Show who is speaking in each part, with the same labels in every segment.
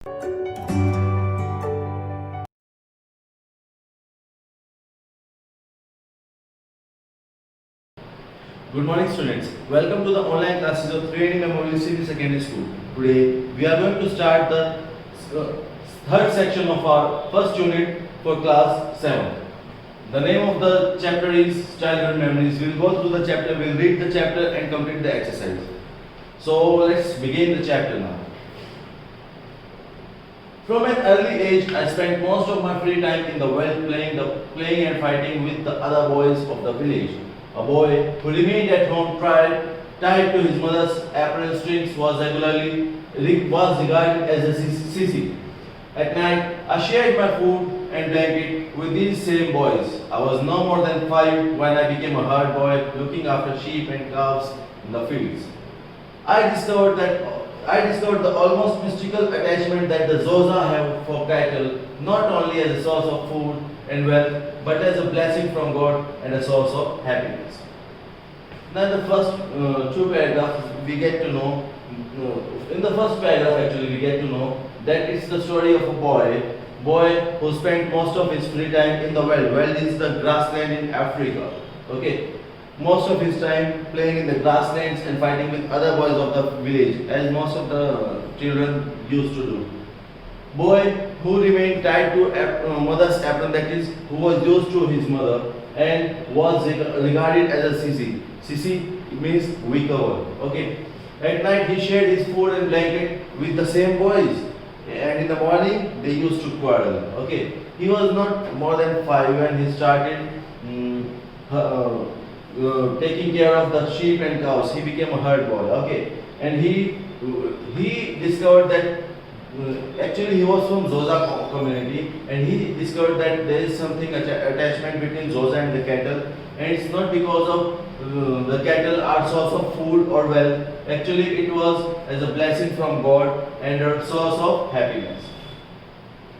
Speaker 1: Good morning, students. Welcome to the online classes of 3 Memorial City Secondary School. Today, we are going to start the third section of our first unit for class 7. The name of the chapter is Childhood Memories. We will go through the chapter, we will read the chapter and complete the exercise. So, let's begin the chapter now. From an early age, I spent most of my free time in the well playing and fighting with the other boys of the village. A boy who remained at home tied to his mother's apron strings was regarded as a sissy. At night, I shared my food and blanket with these same boys. I was no more than 5 when I became a herd boy looking after sheep and calves in the fields. I discovered the almost mystical attachment that the Zosa have for cattle, not only as a source of food and wealth, but as a blessing from God and a source of happiness. Now, the first two paragraphs we get to know. In the first paragraph, actually, we get to know that it's the story of a boy who spent most of his free time in the well. Well is the grassland in Africa. Okay, most of his time playing in the grasslands and fighting with other boys of the village, as most of the children used to do. Boy who remained tied to mother's apron, that is, who was used to his mother and was regarded as a sissy. Sissy means weaker one. Okay. At night he shared his food and blanket with the same boys, and in the morning they used to quarrel. Okay. He was not more than 5 when he started taking care of the sheep and cows. He became a herd boy. Okay. And he discovered that actually he was from Zosa community, and he discovered that there is something attachment between Zosa and the cattle, and it's not because of the cattle are source of food or wealth. Actually it was as a blessing from God and a source of happiness.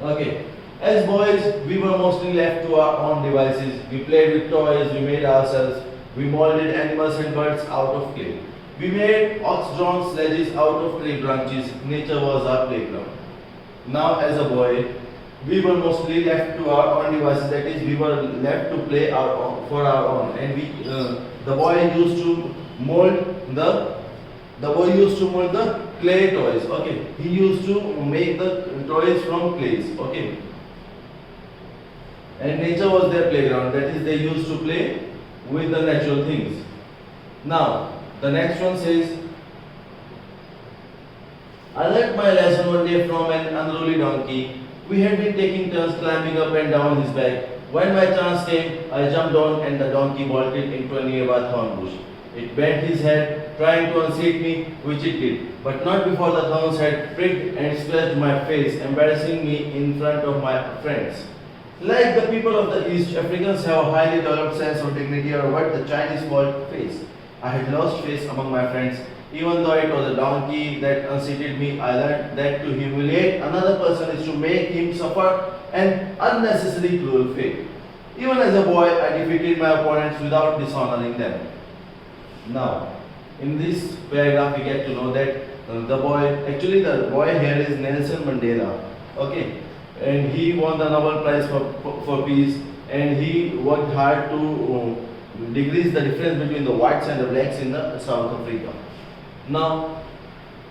Speaker 1: Okay. As boys, we were mostly left to our own devices. We played with toys, we made ourselves, we molded animals and birds out of clay. We made ox-drawn sledges out of tree branches. Nature was our playground. Now, as a boy, we were mostly left to our own devices. That is, we were left to play for our own. And the boy used to mold the clay toys. Okay, he used to make the toys from clays. Okay, and nature was their playground. That is, they used to play with the natural things. Now, the next one says, I learnt my lesson one day from an unruly donkey. We had been taking turns climbing up and down his back. When my chance came, I jumped on and the donkey bolted into a nearby thorn bush. It bent his head, trying to unseat me, which it did, but not before the thorns had pricked and scratched my face, embarrassing me in front of my friends. Like the people of the East, Africans have a highly developed sense of dignity, or what the Chinese call face. I had lost face among my friends. Even though it was a donkey that unseated me, I learned that to humiliate another person is to make him suffer an unnecessary cruel fate. Even as a boy, I defeated my opponents without dishonoring them. Now, in this paragraph, we get to know that the boy here is Nelson Mandela. Okay, and he won the Nobel Prize for Peace, and he worked hard to decrease the difference between the whites and the blacks in the South Africa. Now,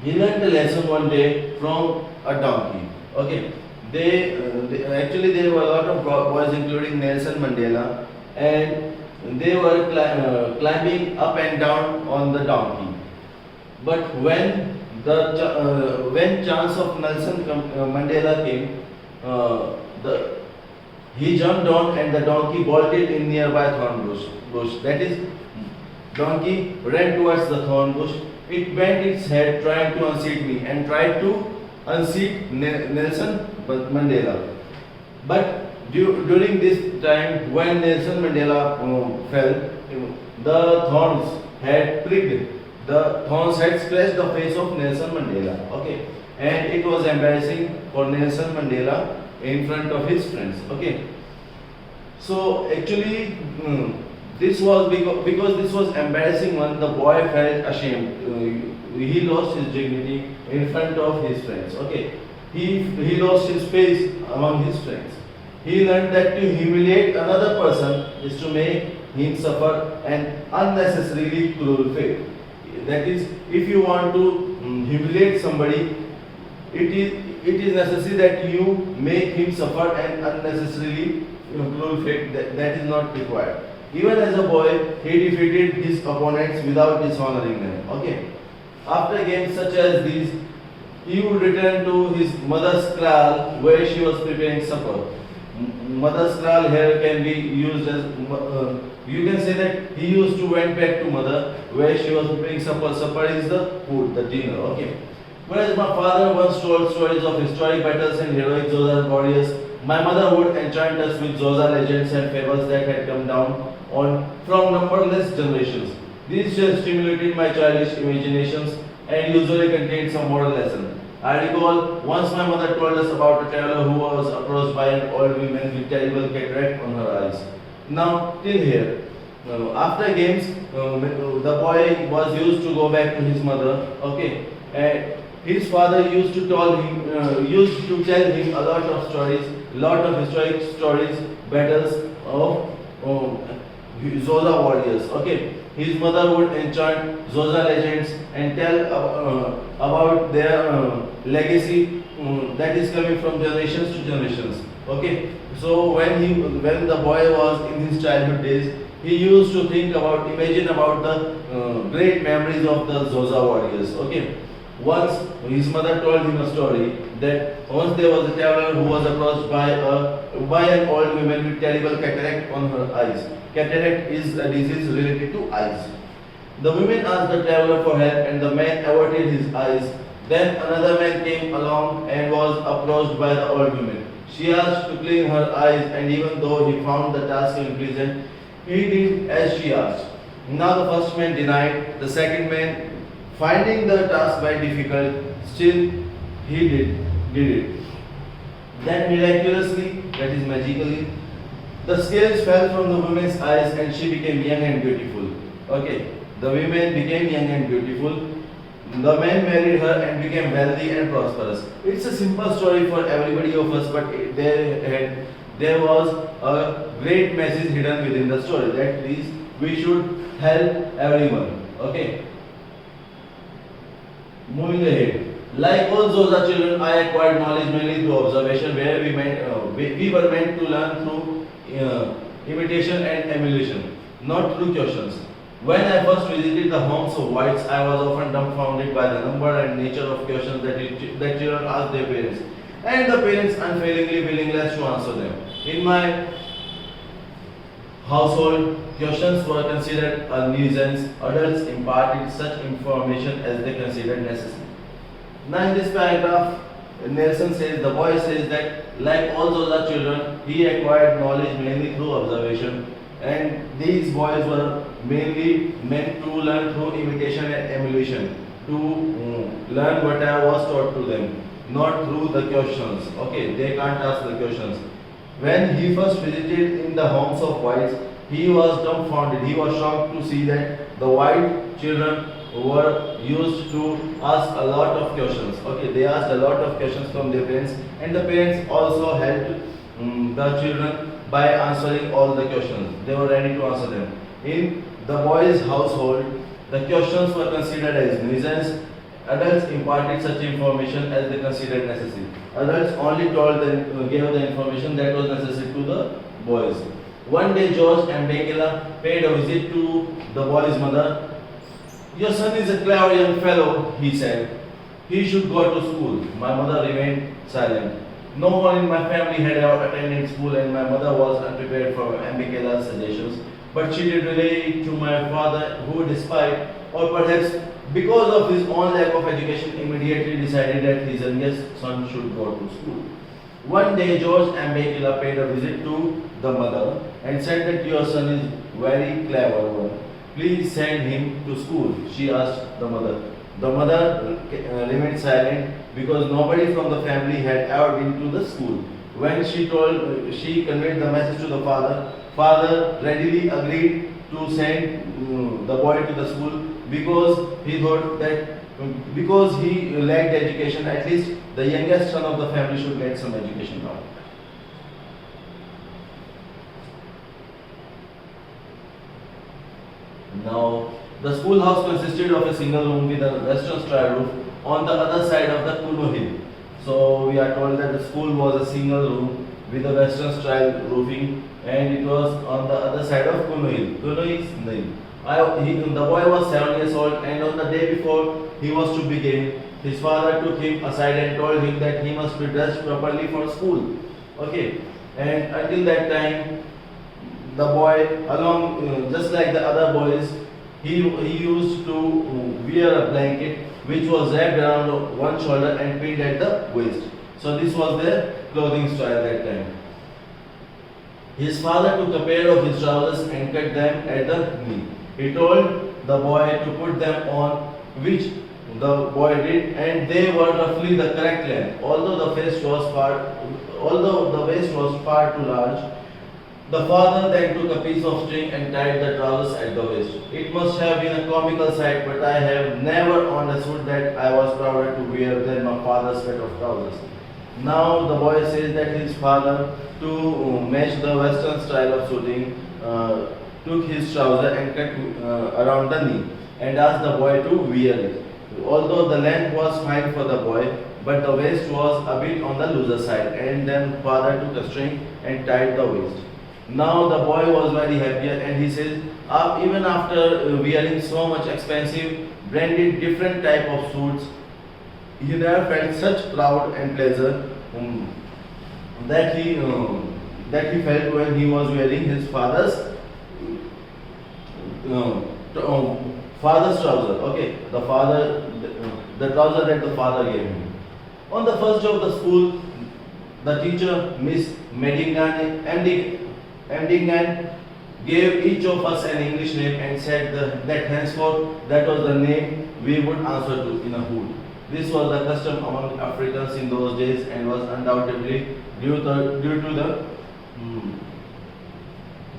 Speaker 1: he learned a lesson one day from a donkey. Okay, there were a lot of boys, including Nelson Mandela, and they were climbing up and down on the donkey. But when chance of Nelson Mandela came, he jumped on and the donkey bolted in nearby thorn bush. That is, donkey ran towards the thorn bush. It bent its head trying to unseat me and tried to unseat Nelson Mandela. But during this time, when Nelson Mandela fell, the thorns had pricked. The thorns had scratched the face of Nelson Mandela. Okay, and it was embarrassing for Nelson Mandela in front of his friends. Okay, so actually, this was because this was embarrassing one. The boy felt ashamed. He lost his dignity in front of his friends. Okay, he lost his face among his friends. He learned that to humiliate another person is to make him suffer an unnecessarily cruel fate. That is, if you want to humiliate somebody, it is necessary that you make him suffer an unnecessarily cruel fate. That is not required. Even as a boy, he defeated his opponents without dishonoring them. Okay. After games such as these, he would return to his mother's kraal where she was preparing supper. Mother's kraal here can be used as you can say that he used to went back to mother where she was preparing supper. Supper is the food, the dinner. Okay. Whereas my father once told stories of historic battles and heroic Zosa warriors, my mother would enchant us with Zosa legends and fables that had come down on from numberless generations. These just stimulated my childish imaginations and usually contained some moral lesson. I recall once my mother told us about a traveler who was approached by an old woman with terrible cataract on her eyes. Now, till here, after games, the boy was used to go back to his mother. Okay, and his father used to tell him a lot of historic stories, battles of Zosa warriors. Okay, his mother would enchant Zosa legends and tell about their legacy that is coming from generations to generations. Okay, so when the boy was in his childhood days, he used to imagine about the great memories of the Zosa warriors. Okay, once his mother told him a story that once there was a traveler who was approached by an old woman with terrible cataract on her eyes. Cataract is a disease related to eyes. The woman asked the traveler for help and the man averted his eyes. Then another man came along and was approached by the old woman. She asked to clean her eyes and even though he found the task unpleasant, he did as she asked. Now the first man denied, the second man finding the task very difficult, still he did it. Then miraculously, that is magically, the scales fell from the woman's eyes and she became young and beautiful. Okay, the woman became young and beautiful. The man married her and became wealthy and prosperous. It's a simple story for everybody of us, but there was a great message hidden within the story. That is, we should help everyone. Okay. Moving ahead. Like all Zosa children, I acquired knowledge mainly through observation, where we were meant to learn through imitation and emulation, not through questions. When I first visited the homes of whites, I was often dumbfounded by the number and nature of questions that children asked their parents, and the parents unfailingly willingness to answer them. In my household, questions were considered a nuisance. Adults imparted such information as they considered necessary. Now, in this paragraph, Nelson says, the boy says that, like all those children, he acquired knowledge mainly through observation, and these boys were mainly meant to learn through imitation and emulation, to learn what I was taught to them, not through the questions. Okay, they can't ask the questions. When he first visited in the homes of whites, he was dumbfounded. He was shocked to see that the white children were used to ask a lot of questions. Okay, they asked a lot of questions from their parents, and the parents also helped the children by answering all the questions. They were ready to answer them. In the boys' household, the questions were considered as nuisance. Adults imparted such information as they considered necessary. Adults only gave the information that was necessary to the boys. One day, George Mbekela paid a visit to the boy's mother. Your son is a clever young fellow, he said. He should go to school. My mother remained silent. No one in my family had ever attended school and my mother was unprepared for Mbekela's suggestions. But she did relay it to my father who despite, or perhaps because of his own lack of education, immediately decided that his youngest son should go to school. One day, George Mbekela paid a visit to the mother and said that your son is very clever one. Please send him to school, she asked the mother. The mother remained silent because nobody from the family had ever been to the school. When she conveyed the message to the father readily agreed to send the boy to the school because he thought that because he lacked education. At least the youngest son of the family should get some education now. Now, the schoolhouse consisted of a single room with a western style roof on the other side of the Kuno hill. So, we are told that the school was a single room with a western style roofing, and it was on the other side of Kuno hill. Kuno is Nil. The boy was 7 years old, and on the day before he was to begin, his father took him aside and told him that he must be dressed properly for school. Okay, and until that time, the boy, along just like the other boys, he used to wear a blanket which was wrapped around one shoulder and pinned at the waist. So this was their clothing style that time. His father took a pair of his trousers and cut them at the knee. He told the boy to put them on, which the boy did, and they were roughly the correct length. Although the waist was far too large, the father then took a piece of string and tied the trousers at the waist. It must have been a comical sight, but I have never understood that I was prouder to wear than my father's set of trousers. Now the boy says that his father, to match the western style of suiting, took his trouser and cut around the knee and asked the boy to wear it. Although the length was fine for the boy, but the waist was a bit on the looser side, and then father took a string and tied the waist. Now the boy was very happy, and he says, even after wearing so much expensive, branded, different type of suits, he never felt such proud and pleasure that he felt when he was wearing his father's trouser. Okay, the trouser that the father gave him. On the first day of the school, the teacher, Miss Mdingan, gave each of us an English name and said that henceforth that was the name we would answer to in a hood. This was the custom among Africans in those days and was undoubtedly due to the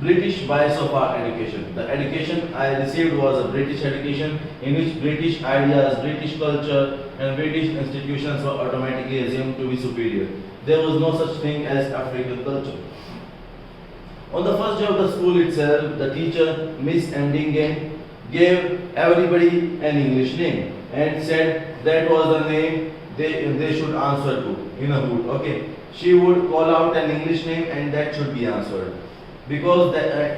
Speaker 1: British bias of our education. The education I received was a British education in which British ideas, British culture, and British institutions were automatically assumed to be superior. There was no such thing as African culture. On the first day of the school itself, the teacher, Miss Endingen, gave everybody an English name and said that was the name they should answer to in a hood. Okay, she would call out an English name and that should be answered. Because at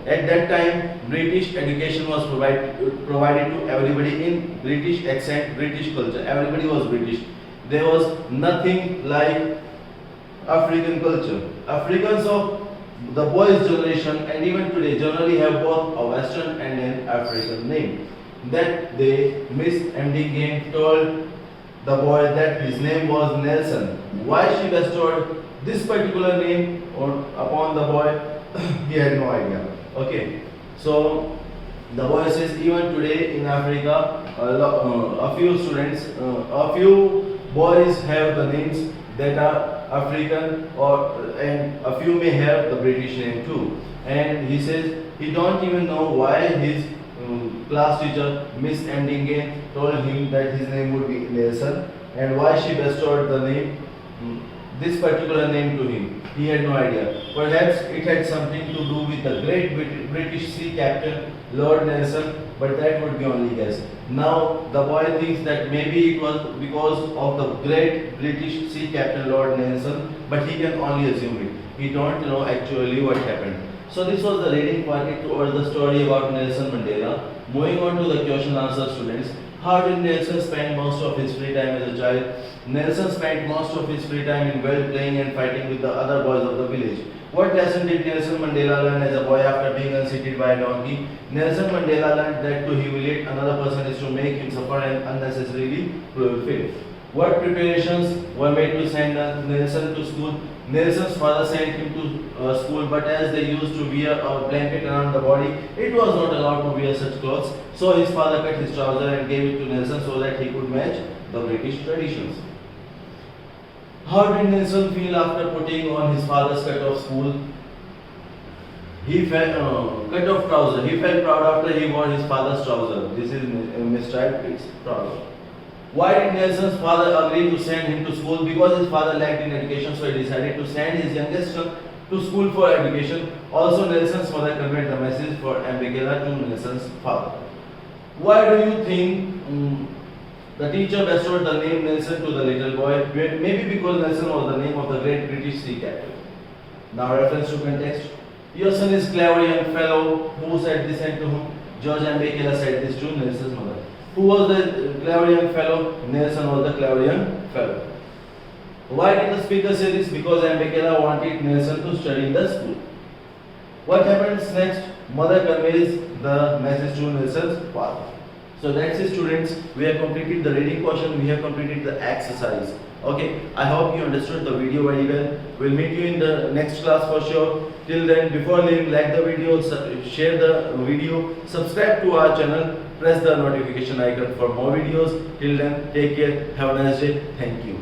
Speaker 1: that time, British education was provided to everybody in British accent, British culture. Everybody was British. There was nothing like African culture. Africans of the boys' generation and even today generally have both a Western and an African name. That day, Miss Mdingen told the boy that his name was Nelson. Why she bestowed this particular name upon the boy, he had no idea. Okay, so the boy says even today in Africa, a few boys have the names that are African, and a few may have the British name too. And he says he don't even know why his class teacher Miss Mdingen told him that his name would be Nelson and why she bestowed the name this particular name to him. He had no idea. Perhaps it had something to do with the great British sea captain Lord Nelson, but that would be only guess. Now the boy thinks that maybe it was because of the great British sea captain Lord Nelson, but he can only assume it. He don't know actually what happened. So this was the reading part towards the story about Nelson Mandela. Moving on to the question answer, students. How did Nelson spend most of his free time as a child? Nelson spent most of his free time in well playing and fighting with the other boys of the village. What lesson did Nelson Mandela learn as a boy after being unseated by a donkey? Nelson Mandela learned that to humiliate another person is to make him suffer and unnecessarily fail. What preparations were made to send Nelson to school? Nelson's father sent him to school, but as they used to wear a blanket around the body, it was not allowed to wear such clothes. So his father cut his trouser and gave it to Nelson so that he could match the British traditions. How did Nelson feel after putting on his father's cut of school? He felt cut off trouser. He felt proud after he wore his father's trouser. This is mistyped trouser. Why did Nelson's father agree to send him to school? Because his father lacked in education, so he decided to send his youngest son to school for education. Also, Nelson's mother conveyed the message for Mbekela to Nelson's father. Why do you think the teacher bestowed the name Nelson to the little boy? Maybe because Nelson was the name of the great British sea captain. Now, reference to context. Your son is clever young fellow. Who said this and to whom? George Mbekela said this to Nelson's mother. Who was the clever young fellow? Nelson was the clever young fellow. Why did the speaker say this? Because Mbekela wanted Nelson to study in the school. What happens next? Mother conveys the message to Nelson's father. So that's it, students. We have completed the reading portion. We have completed the exercise. Okay. I hope you understood the video very well. We'll meet you in the next class for sure. Till then, before leaving, like the video, share the video, subscribe to our channel, press the notification icon for more videos. Till then, take care. Have a nice day. Thank you.